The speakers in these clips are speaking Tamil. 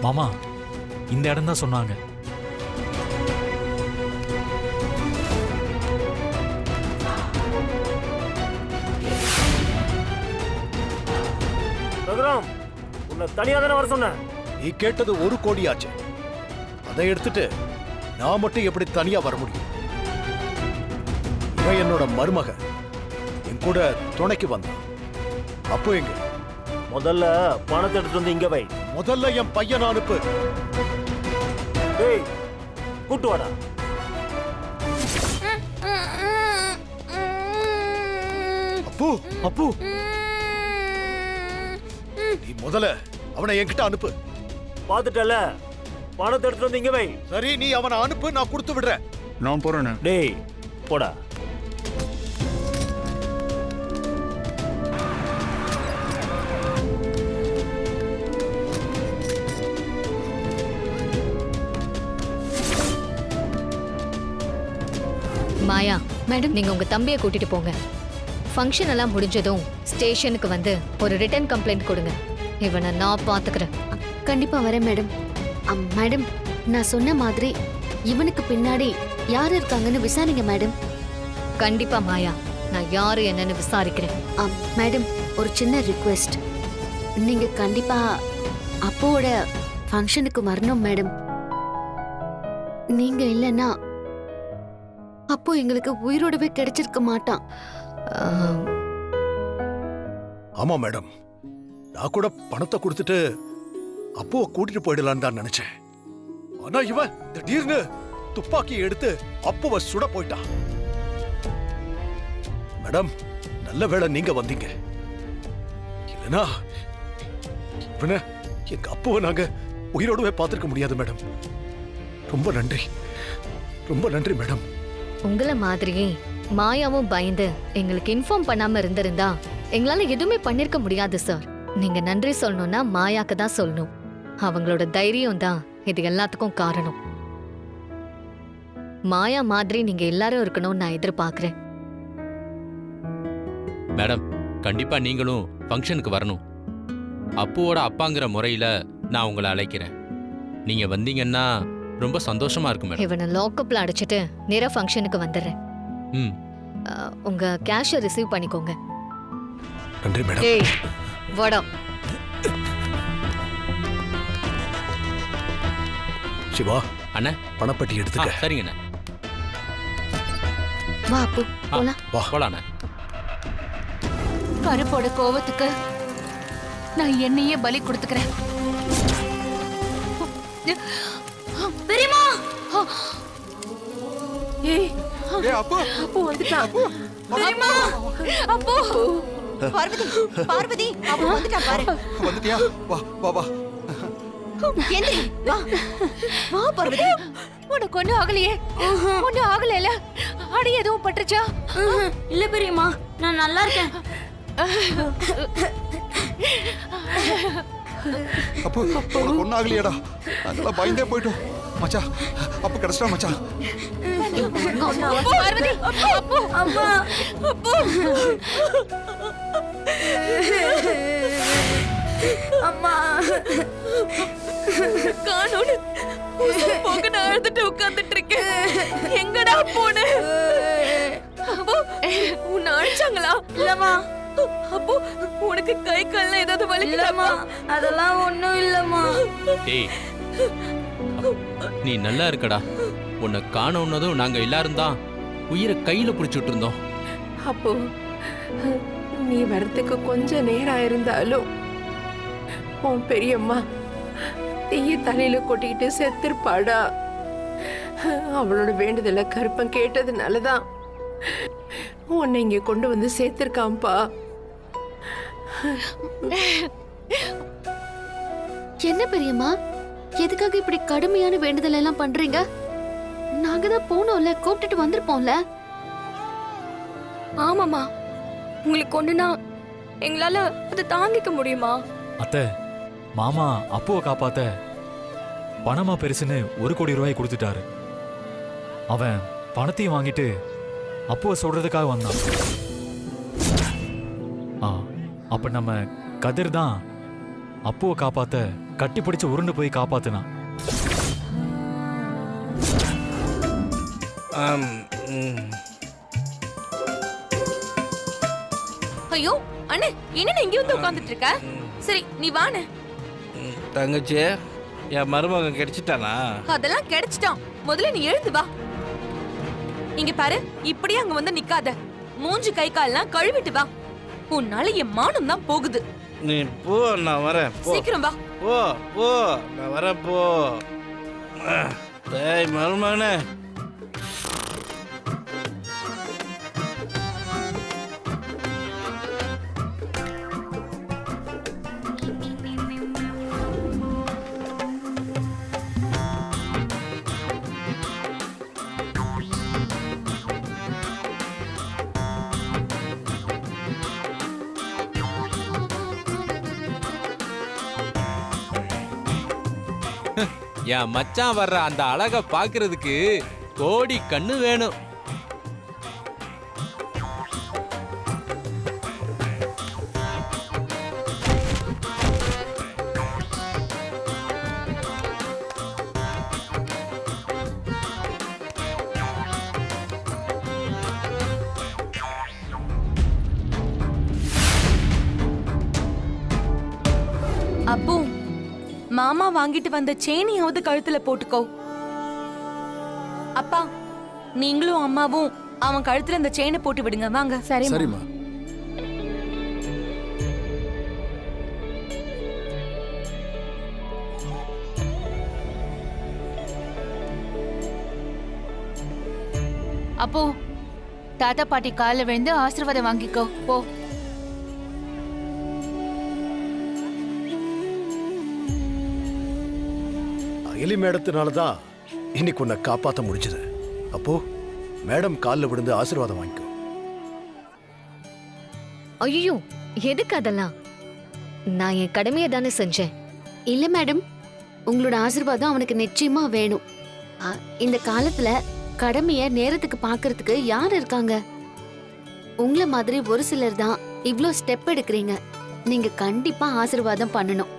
மாமா இந்த இடம் தான் சொன்னாங்க. உன்னை தனியா தானே வர சொன்ன. நீ கேட்டது 1 கோடி ஆச்சு. அதை எடுத்துட்டு நான் மட்டும் எப்படி தனியா வர முடியும்? இவன் என்னோட மருமக, என் கூட துணைக்கு வந்தான். அப்போ எங்க? முதல்ல பணத்தை எடுத்துட்டு வந்து இங்க வை. முதல்ல என் பையனை அனுப்பு. டேய் கூட்டு வாடா. அப்பு அப்பு நீ முதல்ல அவனை என்கிட்ட அனுப்பு. பாத்துட்டல, பணத்தை எடுத்துட்டு வந்து இங்க வை. சரி, நீ அவனை அனுப்பு, நான் கொடுத்து விடுறேன். நான் போறேன். டேய் போடா. மாயா மேடம், நீங்க உங்க தம்பியை கூட்டிட்டு போங்க. ஃபங்க்ஷன் எல்லாம் முடிஞ்சதும் ஸ்டேஷனுக்கு வந்து ஒரு ரிட்டன் கம்ப்ளைண்ட் கொடுங்க. இவனை நான் பாத்துக்கிறேன். கண்டிப்பா வரேன் மேடம். மேடம், நான் சொன்ன மாதிரி இவனுக்கு பின்னாடி யார் இருக்காங்கன்னு விசாரிங்க மேடம். கண்டிப்பா மாயா, நான் யாரு என்னன்னு விசாரிக்கிறேன். மேடம், ஒரு சின்ன ரிக்வெஸ்ட். நீங்க கண்டிப்பா அப்போட ஃபங்க்ஷனுக்கு வரணும் மேடம். நீங்க இல்லைன்னா அப்போ எங்களுக்கு உயிரோடவே கிடைச்சிருக்க மாட்டான். ஆமா மேடம், நான் கூட பணத்தை கொடுத்துட்டு அப்போவை கூட்டிட்டு போயிடலான்னு தான் நினைச்சேன். ஆனா இவன் திடீர்னு துப்பாக்கியை எடுத்து அப்போவை சுட போயிட்டான். மேடம், நல்ல வேளை நீங்க வந்தீங்க. இல்லனா இவனை, எங்க அப்போவை நாங்க உயிரோடவே பார்த்திருக்க முடியாது மேடம். ரொம்ப நன்றி, ரொம்ப நன்றி மேடம். உங்களை மாதிரியே மாயாவும் பயந்து எங்களுக்கு இன்ஃபார்ம் பண்ணாம இருந்திருந்தா எங்களால எதுவுமே பண்ணிருக்க முடியாது சார். நீங்க நன்றி சொல்லணும்னா மாயாக்கு தான் சொல்லணும். அவங்களோட தைரியம் தான் இது எல்லாத்துக்கும் காரணம். மாயா மாதிரி நீங்க எல்லாரும் இருக்கணும்னு நான் எதிர்பார்க்கிறேன். மேடம், கண்டிப்பா நீங்களும் ஃபங்க்ஷனுக்கு வரணும். அப்புவோட அப்பாங்கிற முறையில நான் உங்களை அழைக்கிறேன். நீங்க வந்தீங்கன்னா ரொம்ப சந்தோஷமா இருக்கும் மேடம். இவனை லாக்அப்ல அடைச்சிட்டு நேரா ஃபங்க்ஷனுக்கு வந்துடுறேன். உங்க கேஷை ரிசீவ் பண்ணிக்கோங்க. நன்றி மேடம். ஏய் வாடா. சிவா அண்ணா, பணப்பட்டி எடுத்துக்க. சரிங்கண்ணா. வா அப்பு, போலாம். வா போலாண்ணா. கருப்போட கோவத்துக்கு நான் என்னையே பலி கொடுத்துக்கிறேன். பெரியம்மா, ஏய் அப்போ அப்போ வந்துட்டான். பெரியம்மா, அப்போ பார்வதி, பார்வதி, அப்போ வந்துட்டா பாரு. வந்துட்டியா? வா வா வா. எந்திரி, வா வா பார்வதி. உனக்கு ஒன்னும் ஆகலையே? ஒன்னும் ஆகலைல? அடி எதுவும் பட்டுச்சா? இல்ல பெரியம்மா, நான் நல்லா இருக்கேன். அப்போ உனக்கு ஒன்னும் ஆகலையாடா? நாங்களாம் பயந்தே போயிட்டோம். மச்சா, அப்போ கிடைச்சிட்டா மச்சா. பார்வதி, அப்போ அம்மா, அப்போ அம்மா, காணோடு போக நான் அழுதுட்டு உட்கார்ந்துட்டு இருக்கேன். எங்கடா போன? அப்போ உன்னை அழைச்சாங்களா? இல்லம்மா. அப்போ உனக்கு கை கால்ல ஏதாவது வலிக்கலாமா? அதெல்லாம் ஒண்ணும் இல்லம்மா. டேய், நீ நல்லா இருக்கடா. உன்னை காணோன்னதும் நாங்க எல்லாரும் தான் உயிரை கையில பிடிச்சிட்டு இருந்தோம். அப்போ நீ வரதுக்கு கொஞ்சம் நேரம் இருந்தாலும் உன் பெரியம்மா தீய தலையில கொட்டிக்கிட்டு செத்துருப்பாடா. அவளோட வேண்டுதல கருப்பன் கேட்டதுனாலதான் உன்னை இங்க கொண்டு வந்து சேர்த்திருக்காம்பா. என்ன பெரியம்மா, எதுக்காக இப்படி கடுமையான வேண்டுதல் எல்லாம் பண்றீங்க? நாங்க தான் போனோம்ல, கூப்பிட்டுட்டு வந்திருப்போம்ல. ஆமாமா, உங்களுக்கு ஒண்ணுனா எங்களால அதை தாங்கிக்க முடியுமா? அத்தை, மாமா அப்புவை காப்பாத்த பணமா பெருசுன்னு 1 கோடி ரூபாய் கொடுத்துட்டாரு. அவன் பணத்தையும் வாங்கிட்டு அப்புவை சொல்றதுக்காக வந்தான். அப்ப நம்ம கதிர் தான் அப்புவை காப்பாத்த கட்டி பிடிச்சு உருண்டு போய் காப்பாத்துனான். ஐயோ அண்ணே, என்ன இங்க வந்து உட்கார்ந்துட்டு இருக்க? சரி நீ வாண்ணே. தங்கச்சி, என் மருமகன் கிடைச்சிட்டானா? அதெல்லாம் கிடைச்சிட்டான். முதல்ல நீ எழுந்து வா. இங்க பாரு, இப்படியே அங்க வந்து நிக்காத. மூஞ்சி கை கால்லாம் கழுவிட்டு வா. உன்னால என் மானம் தான் போகுது. நீ போ, நான் வரேன். போ சீக்கிரம் வா. போ போ, நான் வரேன். போ. டேய் மருமகனே, என் மச்சான் வர்ற அந்த அழக பாக்குறதுக்கு கோடி கண்ணு வேணும். அப்போ மாமா வாங்கிட்டு வந்த செயினையாவது கழுத்துல போட்டுக்கோ. அப்பா, நீங்களும் அம்மாவும் அவன் கழுத்துல இந்த செயினை போட்டு விடுங்க. வாங்க. சரிம்மா. அப்போ தாத்தா பாட்டி காலில் விழுந்து ஆசீர்வாதம் வாங்கிக்கோ. போ. அயலி மேடத்தினாலதான் இன்னைக்கு உன்னை காப்பாற்ற முடிஞ்சது. அப்போ மேடம் காலில் விழுந்து ஆசீர்வாதம் வாங்கிக்கோ. ஐயோ, எதுக்கு அதெல்லாம்? நான் என் கடமையை தானே செஞ்சேன். இல்ல மேடம், உங்களோட ஆசீர்வாதம் அவனுக்கு நிச்சயமா வேணும். இந்த காலத்துல கடமைய நேரத்துக்கு பாக்குறதுக்கு யார் இருக்காங்க? உங்கள மாதிரி ஒரு சிலர் தான் இவ்ளோ ஸ்டெப் எடுக்கிறீங்க. நீங்க கண்டிப்பா ஆசீர்வாதம் பண்ணணும்.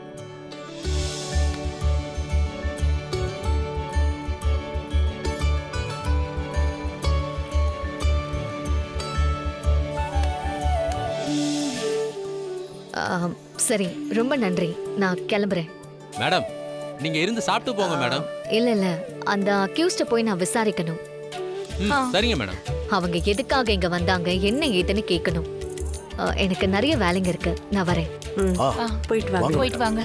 சரி, ரொம்ப நன்றி. நான் கிளம்புறேன். மேடம், நீங்க இருந்து சாப்பிட்டு போங்க மேடம். இல்ல அந்த அக்யூஸ்ட போய் நான் விசாரிக்கணும். சரிங்க மேடம். அவங்க எதுக்காக இங்க வந்தாங்க, என்ன ஏதுன்னு கேட்கணும். எனக்கு நிறைய வேலைங்க இருக்கு. நான் வரேன். போயிட்டு வாங்க. போயிட்டு வாங்க.